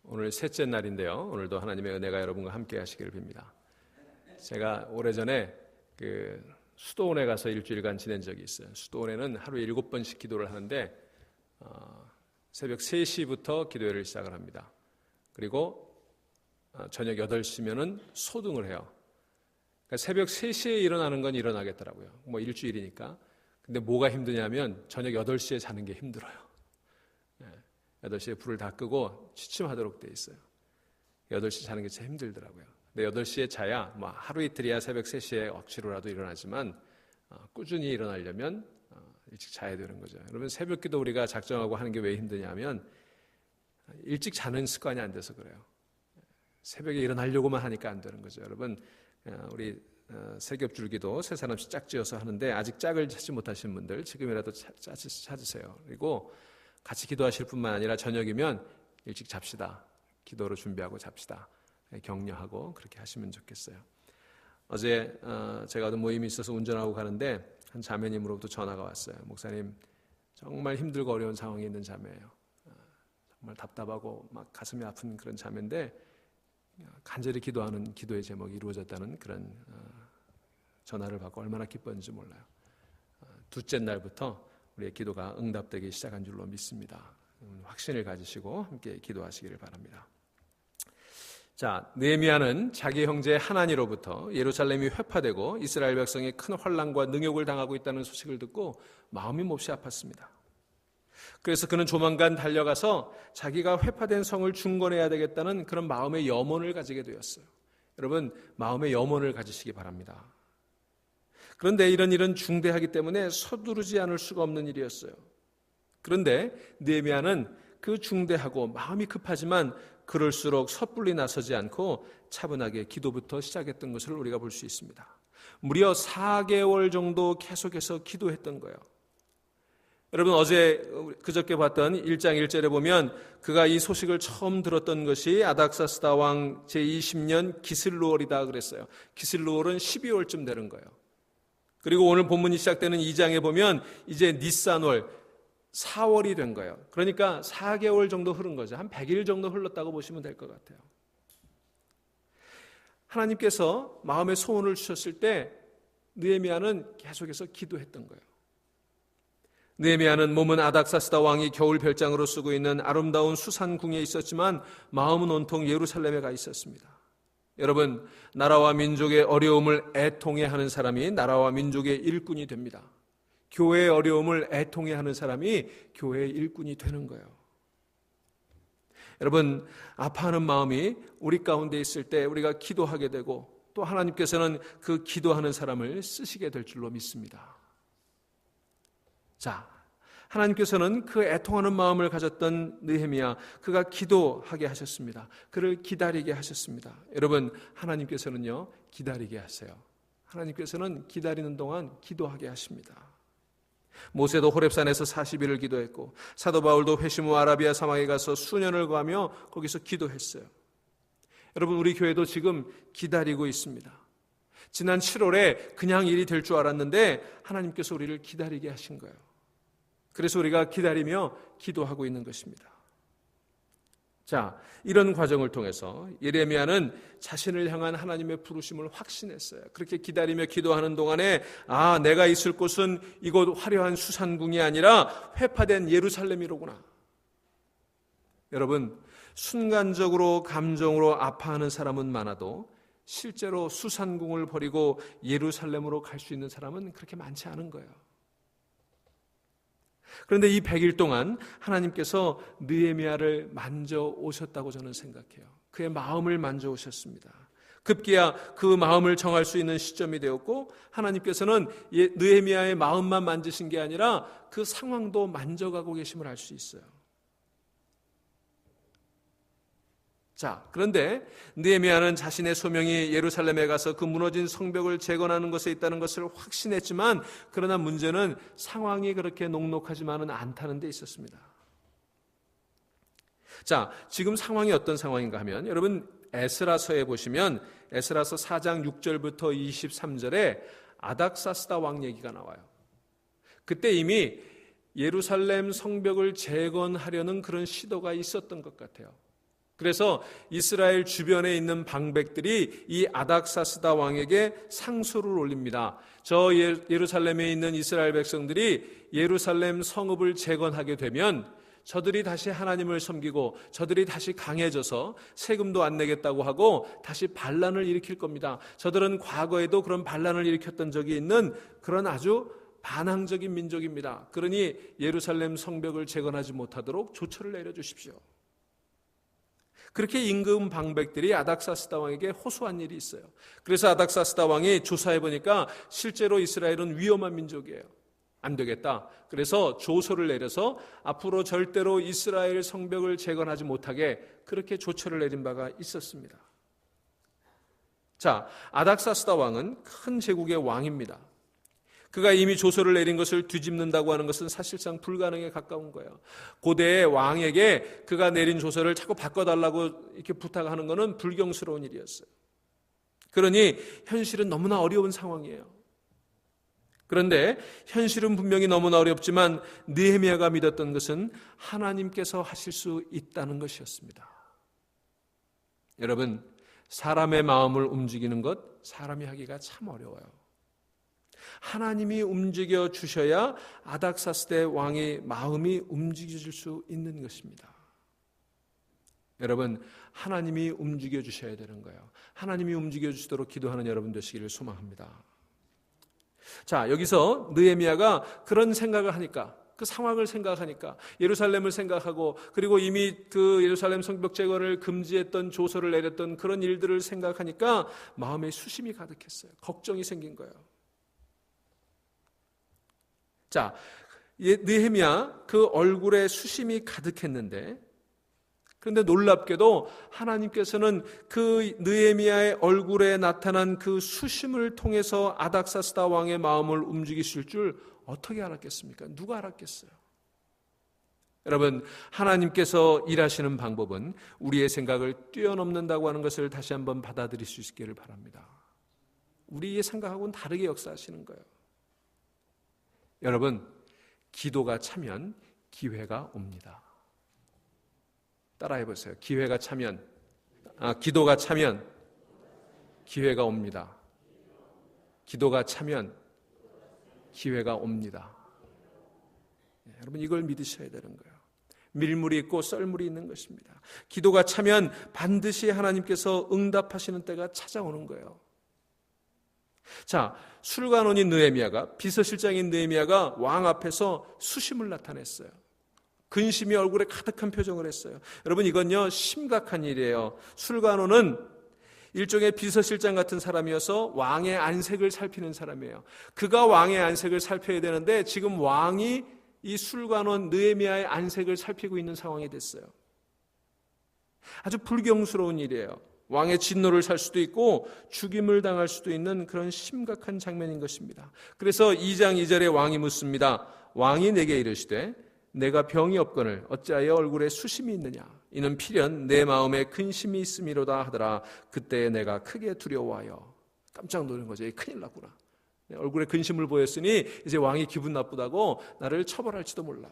오늘 셋째 날인데요. 오늘도 하나님의 은혜가 여러분과 함께 하시기를 빕니다. 제가 오래전에 수도원에 가서 일주일간 지낸 적이 있어요. 수도원에는 하루에 7번씩 기도를 하는데 새벽 3시부터 기도회를 시작을 합니다. 그리고 저녁 8시면은 소등을 해요. 그러니까 새벽 3시에 일어나는 건 일어나겠더라고요. 뭐 일주일이니까. 근데 뭐가 힘드냐면 저녁 8시에 자는 게 힘들어요. 8시에 불을 다 끄고 취침하도록 돼 있어요. 8시 자는 게 참 힘들더라고요. 근데 8시에 자야 뭐 하루 이틀이야 새벽 3시에 억지로라도 일어나지만 꾸준히 일어나려면 일찍 자야 되는 거죠. 여러분, 새벽 기도 우리가 작정하고 하는 게 왜 힘드냐면 일찍 자는 습관이 안 돼서 그래요. 새벽에 일어나려고만 하니까 안 되는 거죠. 여러분, 우리 세겹줄기도 세 사람씩 짝지어서 하는데 아직 짝을 찾지 못하신 분들 지금이라도 찾으세요. 그리고 같이 기도하실 뿐만 아니라 저녁이면 일찍 잡시다. 기도로 준비하고 잡시다. 격려하고 그렇게 하시면 좋겠어요. 어제 제가 어떤 모임이 있어서 운전하고 가는데 한 자매님으로부터 전화가 왔어요. 목사님, 정말 힘들고 어려운 상황에 있는 자매예요. 정말 답답하고 막 가슴이 아픈 그런 자매인데 간절히 기도하는 기도의 제목이 이루어졌다는 그런 전화를 받고 얼마나 기뻤는지 몰라요. 둘째 날부터 우리의 기도가 응답되기 시작한 줄로 믿습니다. 확신을 가지시고 함께 기도하시기를 바랍니다. 자, 느헤미야는 자기 형제 하나니로부터 예루살렘이 회파되고 이스라엘 백성이 큰 환난과 능욕을 당하고 있다는 소식을 듣고 마음이 몹시 아팠습니다. 그래서 그는 조만간 달려가서 자기가 회파된 성을 중건해야 되겠다는 그런 마음의 염원을 가지게 되었어요. 여러분, 마음의 염원을 가지시기 바랍니다. 그런데 이런 일은 중대하기 때문에 서두르지 않을 수가 없는 일이었어요. 그런데 느헤미야는 그 중대하고 마음이 급하지만 그럴수록 섣불리 나서지 않고 차분하게 기도부터 시작했던 것을 우리가 볼 수 있습니다. 무려 4개월 정도 계속해서 기도했던 거예요. 여러분, 어제 그저께 봤던 1장 1절에 보면 그가 이 소식을 처음 들었던 것이 아닥사스다 왕 제20년 기슬루월이다 그랬어요. 기슬루월은 12월쯤 되는 거예요. 그리고 오늘 본문이 시작되는 2장에 보면 이제 니산월 4월이 된 거예요. 그러니까 4개월 정도 흐른 거죠. 한 100일 정도 흘렀다고 보시면 될 것 같아요. 하나님께서 마음의 소원을 주셨을 때 느헤미야는 계속해서 기도했던 거예요. 느헤미야는 몸은 아닥사스다 왕이 겨울 별장으로 쓰고 있는 아름다운 수산궁에 있었지만 마음은 온통 예루살렘에 가 있었습니다. 여러분, 나라와 민족의 어려움을 애통해하는 사람이 나라와 민족의 일꾼이 됩니다. 교회의 어려움을 애통해하는 사람이 교회의 일꾼이 되는 거예요. 여러분, 아파하는 마음이 우리 가운데 있을 때 우리가 기도하게 되고 또 하나님께서는 그 기도하는 사람을 쓰시게 될 줄로 믿습니다. 자, 하나님께서는 그 애통하는 마음을 가졌던 느헤미야, 그가 기도하게 하셨습니다. 그를 기다리게 하셨습니다. 여러분, 하나님께서는요, 기다리게 하세요. 하나님께서는 기다리는 동안 기도하게 하십니다. 모세도 호렙산에서 40일을 기도했고 사도 바울도 회심 후 아라비아 사막에 가서 수년을 거하며 거기서 기도했어요. 여러분, 우리 교회도 지금 기다리고 있습니다. 지난 7월에 그냥 일이 될 줄 알았는데 하나님께서 우리를 기다리게 하신 거예요. 그래서 우리가 기다리며 기도하고 있는 것입니다. 자, 이런 과정을 통해서 예레미야는 자신을 향한 하나님의 부르심을 확신했어요. 그렇게 기다리며 기도하는 동안에 내가 있을 곳은 이곳 화려한 수산궁이 아니라 회파된 예루살렘이로구나. 여러분, 순간적으로 감정으로 아파하는 사람은 많아도 실제로 수산궁을 버리고 예루살렘으로 갈 수 있는 사람은 그렇게 많지 않은 거예요. 그런데 이 100일 동안 하나님께서 느헤미야를 만져 오셨다고 저는 생각해요. 그의 마음을 만져 오셨습니다. 급기야 그 마음을 정할 수 있는 시점이 되었고 하나님께서는 느헤미야의 마음만 만지신 게 아니라 그 상황도 만져가고 계심을 알 수 있어요. 자, 그런데 느헤미야는 자신의 소명이 예루살렘에 가서 그 무너진 성벽을 재건하는 것에 있다는 것을 확신했지만 그러나 문제는 상황이 그렇게 녹록하지만은 않다는 데 있었습니다. 자, 지금 상황이 어떤 상황인가 하면 여러분 에스라서에 보시면 에스라서 4장 6절부터 23절에 아닥사스다 왕 얘기가 나와요. 그때 이미 예루살렘 성벽을 재건하려는 그런 시도가 있었던 것 같아요. 그래서 이스라엘 주변에 있는 방백들이 이 아닥사스다 왕에게 상소를 올립니다. 저 예루살렘에 있는 이스라엘 백성들이 예루살렘 성읍을 재건하게 되면 저들이 다시 하나님을 섬기고 저들이 다시 강해져서 세금도 안 내겠다고 하고 다시 반란을 일으킬 겁니다. 저들은 과거에도 그런 반란을 일으켰던 적이 있는 그런 아주 반항적인 민족입니다. 그러니 예루살렘 성벽을 재건하지 못하도록 조처를 내려주십시오. 그렇게 임금 방백들이 아닥사스다 왕에게 호소한 일이 있어요. 그래서 아닥사스다 왕이 조사해 보니까 실제로 이스라엘은 위험한 민족이에요. 안 되겠다. 그래서 조서를 내려서 앞으로 절대로 이스라엘 성벽을 재건하지 못하게 그렇게 조처를 내린 바가 있었습니다. 자, 아닥사스다 왕은 큰 제국의 왕입니다. 그가 이미 조서를 내린 것을 뒤집는다고 하는 것은 사실상 불가능에 가까운 거예요. 고대의 왕에게 그가 내린 조서를 자꾸 바꿔달라고 이렇게 부탁하는 것은 불경스러운 일이었어요. 그러니 현실은 너무나 어려운 상황이에요. 그런데 현실은 분명히 너무나 어렵지만 느헤미야가 믿었던 것은 하나님께서 하실 수 있다는 것이었습니다. 여러분, 사람의 마음을 움직이는 것 사람이 하기가 참 어려워요. 하나님이 움직여 주셔야 아닥사스다 왕의 마음이 움직여질 수 있는 것입니다. 여러분, 하나님이 움직여 주셔야 되는 거예요. 하나님이 움직여 주시도록 기도하는 여러분 되시기를 소망합니다. 자, 여기서 느헤미야가 그런 생각을 하니까, 그 상황을 생각하니까, 예루살렘을 생각하고, 그리고 이미 그 예루살렘 성벽 재건을 금지했던 조서를 내렸던 그런 일들을 생각하니까 마음에 수심이 가득했어요. 걱정이 생긴 거예요. 자, 느헤미야 그 얼굴에 수심이 가득했는데, 그런데 놀랍게도 하나님께서는 그 느헤미야의 얼굴에 나타난 그 수심을 통해서 아닥사스다 왕의 마음을 움직이실 줄 어떻게 알았겠습니까? 누가 알았겠어요? 여러분, 하나님께서 일하시는 방법은 우리의 생각을 뛰어넘는다고 하는 것을 다시 한번 받아들일 수 있기를 바랍니다. 우리의 생각하고는 다르게 역사하시는 거예요. 여러분, 기도가 차면 기회가 옵니다. 따라해 보세요. 기도가 차면 기회가 옵니다. 기도가 차면 기회가 옵니다. 여러분, 이걸 믿으셔야 되는 거예요. 밀물이 있고 썰물이 있는 것입니다. 기도가 차면 반드시 하나님께서 응답하시는 때가 찾아오는 거예요. 자, 술관원인 느헤미야가, 비서실장인 느헤미야가 왕 앞에서 수심을 나타냈어요. 근심이 얼굴에 가득한 표정을 했어요. 여러분, 이건요 심각한 일이에요. 술관원은 일종의 비서실장 같은 사람이어서 왕의 안색을 살피는 사람이에요. 그가 왕의 안색을 살펴야 되는데 지금 왕이 이 술관원 느헤미야의 안색을 살피고 있는 상황이 됐어요. 아주 불경스러운 일이에요. 왕의 진노를 살 수도 있고 죽임을 당할 수도 있는 그런 심각한 장면인 것입니다. 그래서 2장 2절에 왕이 묻습니다. 왕이 내게 이르시되 내가 병이 없거늘 어찌하여 얼굴에 수심이 있느냐? 이는 필연 내 마음에 근심이 있음이로다 하더라. 그때 내가 크게 두려워하여. 깜짝 놀란 거죠. 큰일 났구나. 얼굴에 근심을 보였으니 이제 왕이 기분 나쁘다고 나를 처벌할지도 몰라.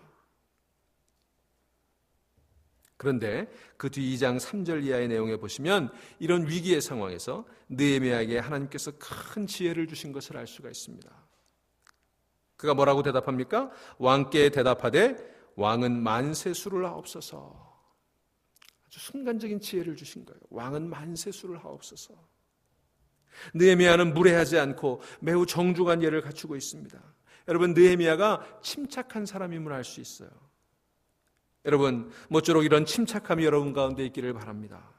그런데 그 뒤 2장 3절 이하의 내용에 보시면 이런 위기의 상황에서 느헤미야에게 하나님께서 큰 지혜를 주신 것을 알 수가 있습니다. 그가 뭐라고 대답합니까? 왕께 대답하되 왕은 만세수를 하옵소서. 아주 순간적인 지혜를 주신 거예요. 왕은 만세수를 하옵소서. 느헤미야는 무례하지 않고 매우 정중한 예를 갖추고 있습니다. 여러분, 느헤미야가 침착한 사람임을 알 수 있어요. 여러분, 모쪼록 이런 침착함이 여러분 가운데 있기를 바랍니다.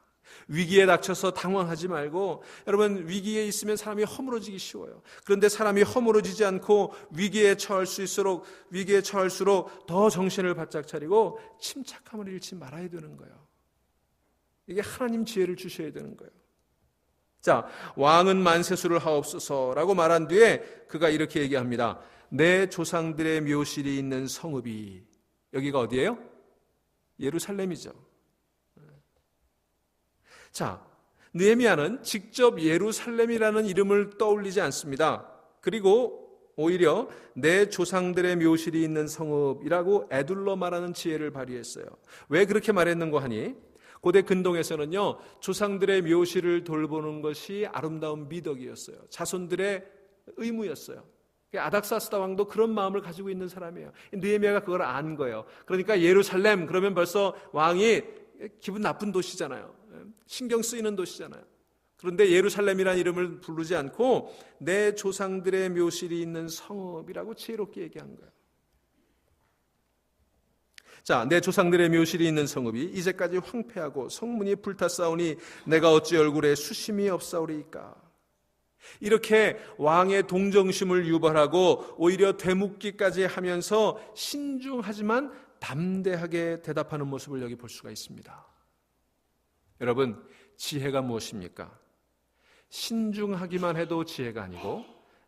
위기에 닥쳐서 당황하지 말고, 여러분, 위기에 있으면 사람이 허물어지기 쉬워요. 그런데 사람이 허물어지지 않고 위기에 처할수록 더 정신을 바짝 차리고 침착함을 잃지 말아야 되는 거예요. 이게 하나님 지혜를 주셔야 되는 거예요. 자, 왕은 만세수를 하옵소서라고 말한 뒤에 그가 이렇게 얘기합니다. 내 조상들의 묘실이 있는 성읍이, 여기가 어디예요? 예루살렘이죠. 자, 느헤미야는 직접 예루살렘이라는 이름을 떠올리지 않습니다. 그리고 오히려 내 조상들의 묘실이 있는 성읍이라고 애둘러 말하는 지혜를 발휘했어요. 왜 그렇게 말했는고 하니, 고대 근동에서는요, 조상들의 묘실을 돌보는 것이 아름다운 미덕이었어요. 자손들의 의무였어요. 아닥사스다 왕도 그런 마음을 가지고 있는 사람이에요. 느헤미야가 그걸 안 거예요. 그러니까 예루살렘 그러면 벌써 왕이 기분 나쁜 도시잖아요. 신경 쓰이는 도시잖아요. 그런데 예루살렘이라는 이름을 부르지 않고 내 조상들의 묘실이 있는 성읍이라고 지혜롭게 얘기한 거예요. 자, 내 조상들의 묘실이 있는 성읍이 이제까지 황폐하고 성문이 불탔사오니 내가 어찌 얼굴에 수심이 없사오리이까. 이렇게 왕의 동정심을 유발하고 오히려 되묻기까지 하면서 신중하지만 담대하게 대답하는 모습을 여기 볼 수가 있습니다. 여러분, 지혜가 무엇입니까? 신중하기만 해도 지혜가 아니고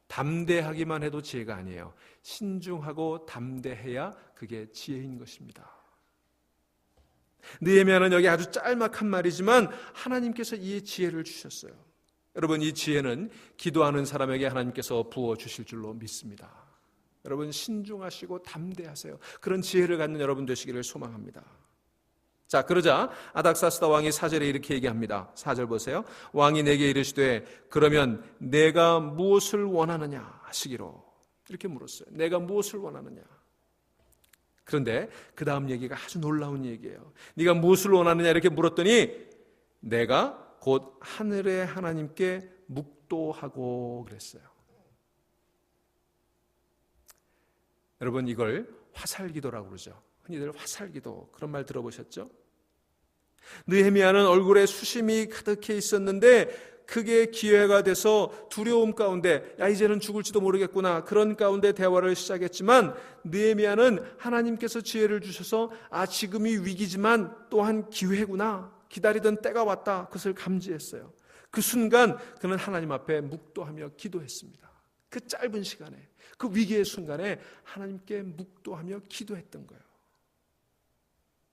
담대하기만 해도 지혜가 아니에요. 신중하고 담대해야 그게 지혜인 것입니다. 느헤미야는 여기 아주 짤막한 말이지만 하나님께서 이 지혜를 주셨어요. 여러분, 이 지혜는 기도하는 사람에게 하나님께서 부어주실 줄로 믿습니다. 여러분, 신중하시고 담대하세요. 그런 지혜를 갖는 여러분 되시기를 소망합니다. 자, 그러자 아닥사스다 왕이 4절에 이렇게 얘기합니다. 4절 보세요. 왕이 내게 이르시되 그러면 내가 무엇을 원하느냐 하시기로, 이렇게 물었어요. 내가 무엇을 원하느냐. 그런데 그 다음 얘기가 아주 놀라운 얘기예요. 네가 무엇을 원하느냐 이렇게 물었더니 내가 곧 하늘의 하나님께 묵도하고 그랬어요. 여러분, 이걸 화살기도라고 그러죠. 흔히들 화살기도, 그런 말 들어보셨죠? 느헤미야는 얼굴에 수심이 가득해 있었는데 그게 기회가 돼서 두려움 가운데 이제는 죽을지도 모르겠구나, 그런 가운데 대화를 시작했지만 느헤미야는 하나님께서 지혜를 주셔서 지금이 위기지만 또한 기회구나, 기다리던 때가 왔다, 그것을 감지했어요. 그 순간 그는 하나님 앞에 묵도하며 기도했습니다. 그 짧은 시간에, 그 위기의 순간에 하나님께 묵도하며 기도했던 거예요.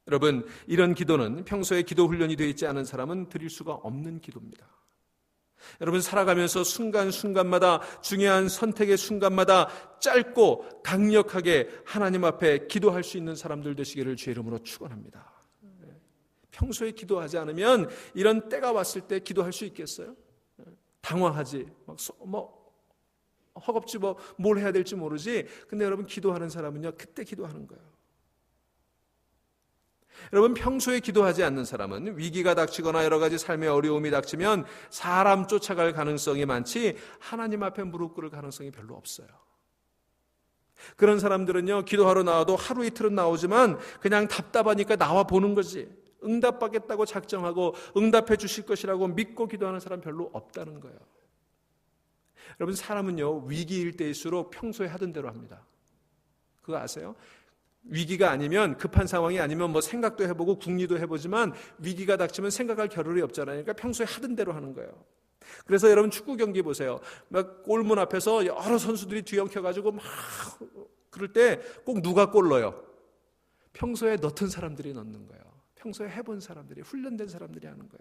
여러분, 이런 기도는 평소에 기도 훈련이 되어 있지 않은 사람은 드릴 수가 없는 기도입니다. 여러분, 살아가면서 순간순간마다, 중요한 선택의 순간마다 짧고 강력하게 하나님 앞에 기도할 수 있는 사람들 되시기를 주의 이름으로 축원합니다. 평소에 기도하지 않으면 이런 때가 왔을 때 기도할 수 있겠어요? 당황하지, 허겁지 뭘 해야 될지 모르지. 근데 여러분, 기도하는 사람은요, 그때 기도하는 거예요. 여러분, 평소에 기도하지 않는 사람은 위기가 닥치거나 여러 가지 삶의 어려움이 닥치면 사람 쫓아갈 가능성이 많지 하나님 앞에 무릎 꿇을 가능성이 별로 없어요. 그런 사람들은요, 기도하러 나와도 하루 이틀은 나오지만 그냥 답답하니까 나와 보는 거지, 응답받겠다고 작정하고 응답해 주실 것이라고 믿고 기도하는 사람 별로 없다는 거예요. 여러분, 사람은요, 위기일 때일수록 평소에 하던 대로 합니다. 그거 아세요? 위기가 아니면, 급한 상황이 아니면 생각도 해보고 궁리도 해보지만 위기가 닥치면 생각할 겨를이 없잖아요. 그러니까 평소에 하던 대로 하는 거예요. 그래서 여러분, 축구 경기 보세요. 골문 앞에서 여러 선수들이 뒤엉켜가지고 막 그럴 때 꼭 누가 골 넣어요? 평소에 넣던 사람들이 넣는 거예요. 평소에 해본 사람들이, 훈련된 사람들이 하는 거예요.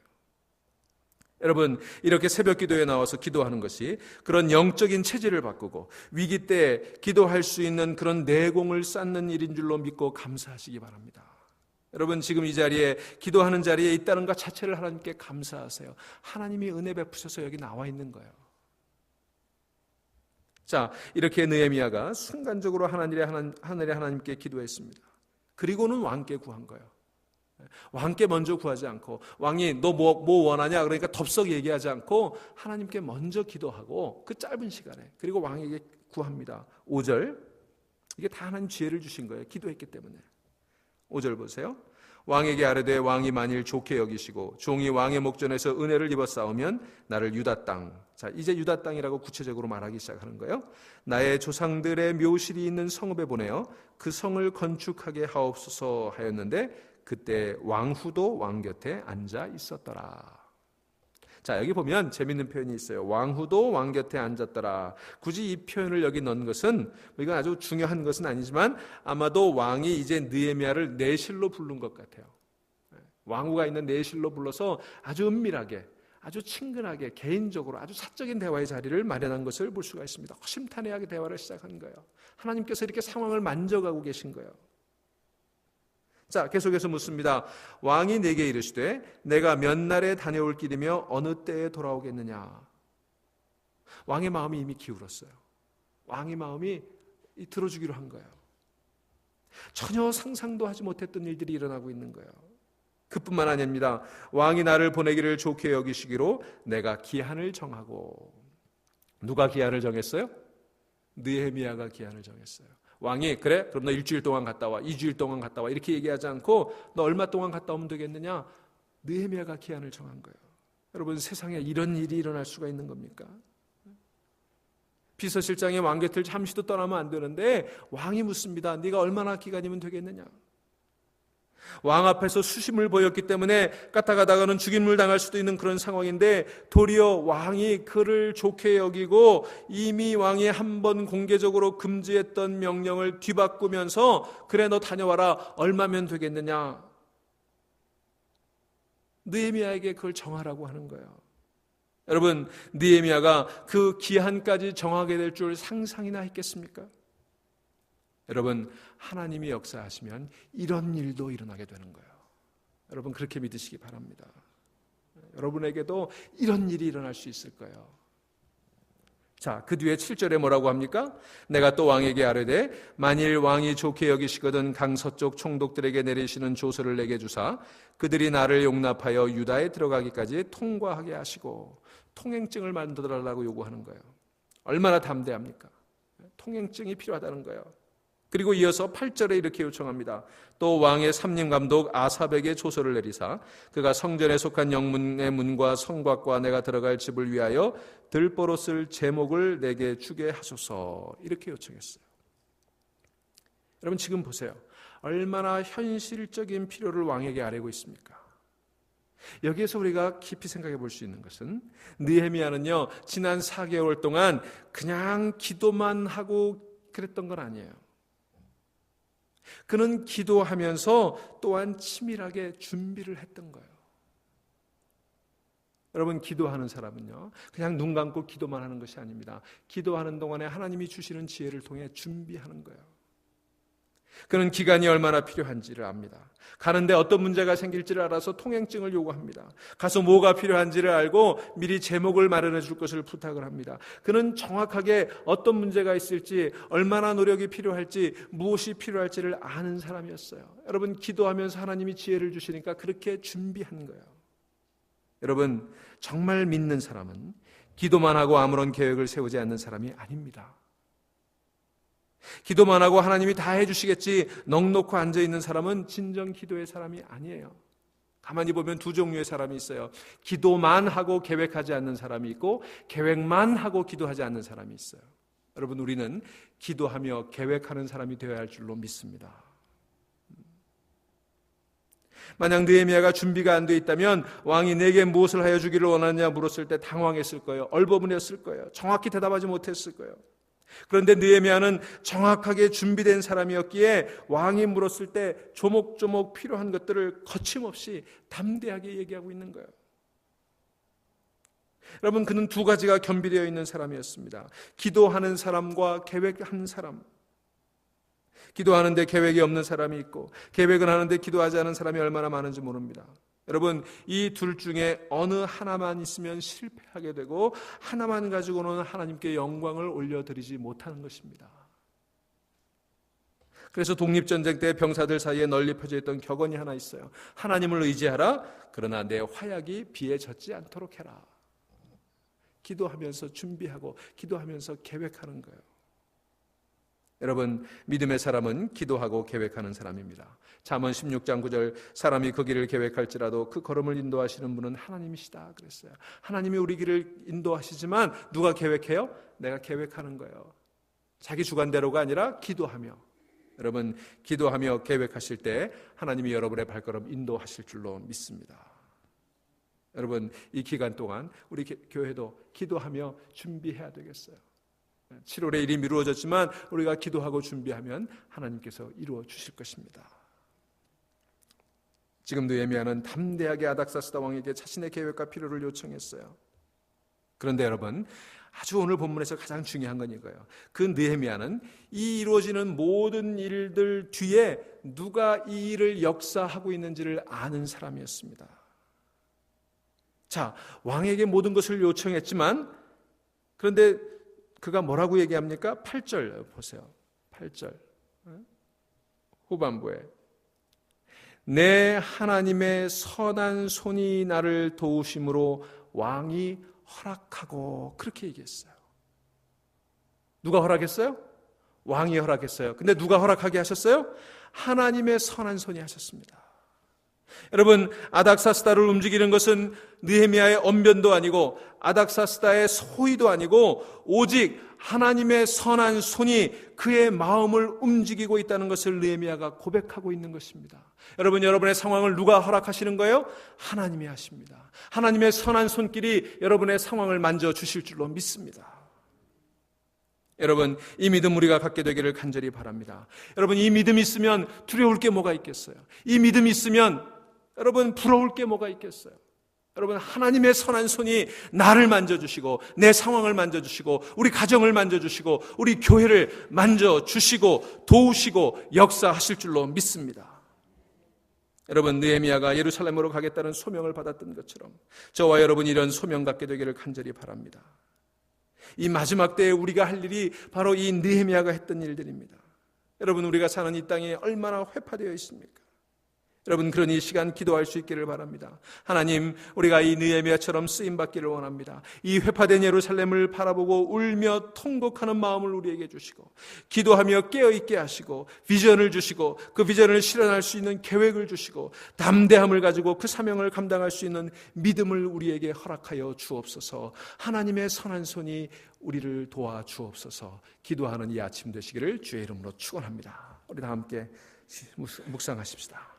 여러분, 이렇게 새벽 기도에 나와서 기도하는 것이 그런 영적인 체질을 바꾸고 위기 때 기도할 수 있는 그런 내공을 쌓는 일인 줄로 믿고 감사하시기 바랍니다. 여러분, 지금 이 자리에, 기도하는 자리에 있다는 것 자체를 하나님께 감사하세요. 하나님이 은혜 베푸셔서 여기 나와 있는 거예요. 자, 이렇게 느헤미야가 순간적으로 하늘의 하나님께 기도했습니다. 그리고는 왕께 구한 거예요. 왕께 먼저 구하지 않고, 왕이 너 뭐 원하냐 그러니까 덥석 얘기하지 않고 하나님께 먼저 기도하고 그 짧은 시간에, 그리고 왕에게 구합니다. 5절, 이게 다 하나님 지혜를 주신 거예요. 기도했기 때문에. 5절 보세요. 왕에게 아뢰되 왕이 만일 좋게 여기시고 종이 왕의 목전에서 은혜를 입어 싸우면 나를 유다 땅, 자, 이제 유다 땅이라고 구체적으로 말하기 시작하는 거예요. 나의 조상들의 묘실이 있는 성읍에 보내어 그 성을 건축하게 하옵소서 하였는데 그때 왕후도 왕 곁에 앉아 있었더라. 자, 여기 보면 재밌는 표현이 있어요. 왕후도 왕 곁에 앉았더라. 굳이 이 표현을 여기 넣은 것은, 이건 아주 중요한 것은 아니지만 아마도 왕이 이제 느헤미야를 내실로 부른 것 같아요. 왕후가 있는 내실로 불러서 아주 은밀하게, 아주 친근하게, 개인적으로 아주 사적인 대화의 자리를 마련한 것을 볼 수가 있습니다. 허심탄회하게 대화를 시작한 거예요. 하나님께서 이렇게 상황을 만져가고 계신 거예요. 자, 계속해서 묻습니다. 왕이 내게 이르시되 내가 몇 날에 다녀올 길이며 어느 때에 돌아오겠느냐. 왕의 마음이 이미 기울었어요. 왕의 마음이 들어주기로 한 거예요. 전혀 상상도 하지 못했던 일들이 일어나고 있는 거예요. 그뿐만 아닙니다. 왕이 나를 보내기를 좋게 여기시기로 내가 기한을 정하고. 누가 기한을 정했어요? 느헤미야가 기한을 정했어요. 왕이 그래? 그럼 너 일주일 동안 갔다 와, 2주일 동안 갔다 와 이렇게 얘기하지 않고 너 얼마 동안 갔다 오면 되겠느냐? 느헤미야가 기한을 정한 거예요. 여러분, 세상에 이런 일이 일어날 수가 있는 겁니까? 비서실장이 왕 곁을 잠시도 떠나면 안 되는데 왕이 묻습니다. 네가 얼마나 기간이면 되겠느냐? 왕 앞에서 수심을 보였기 때문에 까딱하다가는 죽임을 당할 수도 있는 그런 상황인데 도리어 왕이 그를 좋게 여기고 이미 왕이 한 번 공개적으로 금지했던 명령을 뒤바꾸면서 그래 너 다녀와라. 얼마면 되겠느냐? 느헤미야에게 그걸 정하라고 하는 거예요. 여러분, 느헤미야가 그 기한까지 정하게 될 줄 상상이나 했겠습니까? 여러분, 하나님이 역사하시면 이런 일도 일어나게 되는 거예요. 여러분, 그렇게 믿으시기 바랍니다. 여러분에게도 이런 일이 일어날 수 있을 거예요. 자, 그 뒤에 7절에 뭐라고 합니까? 내가 또 왕에게 아뢰되 만일 왕이 좋게 여기시거든 강서쪽 총독들에게 내리시는 조서를 내게 주사 그들이 나를 용납하여 유다에 들어가기까지 통과하게 하시고. 통행증을 만들어달라고 요구하는 거예요. 얼마나 담대합니까? 통행증이 필요하다는 거예요. 그리고 이어서 8절에 이렇게 요청합니다. 또 왕의 삼림감독 아삽에게 조서를 내리사 그가 성전에 속한 영문의 문과 성곽과 내가 들어갈 집을 위하여 들보로 쓸 제목을 내게 주게 하소서. 이렇게 요청했어요. 여러분, 지금 보세요. 얼마나 현실적인 필요를 왕에게 아뢰고 있습니까? 여기에서 우리가 깊이 생각해 볼 수 있는 것은 느헤미야는요, 지난 4개월 동안 그냥 기도만 하고 그랬던 건 아니에요. 그는 기도하면서 또한 치밀하게 준비를 했던 거예요. 여러분, 기도하는 사람은요, 그냥 눈 감고 기도만 하는 것이 아닙니다. 기도하는 동안에 하나님이 주시는 지혜를 통해 준비하는 거예요. 그는 기간이 얼마나 필요한지를 압니다. 가는데 어떤 문제가 생길지를 알아서 통행증을 요구합니다. 가서 뭐가 필요한지를 알고 미리 제목을 마련해 줄 것을 부탁을 합니다. 그는 정확하게 어떤 문제가 있을지, 얼마나 노력이 필요할지, 무엇이 필요할지를 아는 사람이었어요. 여러분, 기도하면서 하나님이 지혜를 주시니까 그렇게 준비한 거예요. 여러분, 정말 믿는 사람은 기도만 하고 아무런 계획을 세우지 않는 사람이 아닙니다. 기도만 하고 하나님이 다 해주시겠지 넋놓고 앉아있는 사람은 진정 기도의 사람이 아니에요. 가만히 보면 두 종류의 사람이 있어요. 기도만 하고 계획하지 않는 사람이 있고 계획만 하고 기도하지 않는 사람이 있어요. 여러분, 우리는 기도하며 계획하는 사람이 되어야 할 줄로 믿습니다. 만약 느헤미야가 준비가 안 돼 있다면 왕이 내게 무엇을 하여 주기를 원하느냐 물었을 때 당황했을 거예요. 얼버무렸을 거예요. 정확히 대답하지 못했을 거예요. 그런데 느헤미야는 정확하게 준비된 사람이었기에 왕이 물었을 때 조목조목 필요한 것들을 거침없이 담대하게 얘기하고 있는 거예요. 여러분, 그는 두 가지가 겸비되어 있는 사람이었습니다. 기도하는 사람과 계획하는 사람. 기도하는데 계획이 없는 사람이 있고 계획은 하는데 기도하지 않은 사람이 얼마나 많은지 모릅니다. 여러분, 이 둘 중에 어느 하나만 있으면 실패하게 되고 하나만 가지고는 하나님께 영광을 올려드리지 못하는 것입니다. 그래서 독립전쟁 때 병사들 사이에 널리 펴져 있던 격언이 하나 있어요. 하나님을 의지하라. 그러나 내 화약이 비에 젖지 않도록 해라. 기도하면서 준비하고 기도하면서 계획하는 거예요. 여러분, 믿음의 사람은 기도하고 계획하는 사람입니다. 잠언 16장 9절 사람이 그 길을 계획할지라도 그 걸음을 인도하시는 분은 하나님이시다 그랬어요. 하나님이 우리 길을 인도하시지만 누가 계획해요? 내가 계획하는 거예요. 자기 주관대로가 아니라 기도하며. 여러분, 기도하며 계획하실 때 하나님이 여러분의 발걸음 인도하실 줄로 믿습니다. 여러분, 이 기간 동안 우리 교회도 기도하며 준비해야 되겠어요. 7월에 일이 미루어졌지만 우리가 기도하고 준비하면 하나님께서 이루어 주실 것입니다. 지금 느헤미야는 담대하게 아닥사스다 왕에게 자신의 계획과 필요를 요청했어요. 그런데 여러분, 아주 오늘 본문에서 가장 중요한 건 이거예요. 그 느헤미야는 이 이루어지는 모든 일들 뒤에 누가 이 일을 역사하고 있는지를 아는 사람이었습니다. 자, 왕에게 모든 것을 요청했지만 그런데 그가 뭐라고 얘기합니까? 8절 보세요. 8절 후반부에 내 하나님의 선한 손이 나를 도우심으로 왕이 허락하고, 그렇게 얘기했어요. 누가 허락했어요? 왕이 허락했어요. 근데 누가 허락하게 하셨어요? 하나님의 선한 손이 하셨습니다. 여러분, 아닥사스다를 움직이는 것은 느헤미야의 언변도 아니고 아닥사스다의 소위도 아니고 오직 하나님의 선한 손이 그의 마음을 움직이고 있다는 것을 느헤미야가 고백하고 있는 것입니다. 여러분, 여러분의 상황을 누가 허락하시는 거예요? 하나님이 하십니다. 하나님의 선한 손길이 여러분의 상황을 만져주실 줄로 믿습니다. 여러분, 이 믿음 우리가 갖게 되기를 간절히 바랍니다. 여러분, 이 믿음이 있으면 두려울 게 뭐가 있겠어요? 이 믿음이 있으면 여러분 부러울 게 뭐가 있겠어요? 여러분, 하나님의 선한 손이 나를 만져주시고 내 상황을 만져주시고 우리 가정을 만져주시고 우리 교회를 만져주시고 도우시고 역사하실 줄로 믿습니다. 여러분, 느헤미야가 예루살렘으로 가겠다는 소명을 받았던 것처럼 저와 여러분이 이런 소명 갖게 되기를 간절히 바랍니다. 이 마지막 때에 우리가 할 일이 바로 이 느헤미야가 했던 일들입니다. 여러분, 우리가 사는 이 땅이 얼마나 회파되어 있습니까? 여러분, 그런 이 시간 기도할 수 있기를 바랍니다. 하나님, 우리가 이 느헤미야처럼 쓰임받기를 원합니다. 이 회파된 예루살렘을 바라보고 울며 통곡하는 마음을 우리에게 주시고 기도하며 깨어있게 하시고 비전을 주시고 그 비전을 실현할 수 있는 계획을 주시고 담대함을 가지고 그 사명을 감당할 수 있는 믿음을 우리에게 허락하여 주옵소서. 하나님의 선한 손이 우리를 도와 주옵소서. 기도하는 이 아침 되시기를 주의 이름으로 축원합니다. 우리 다 함께 묵상하십시다.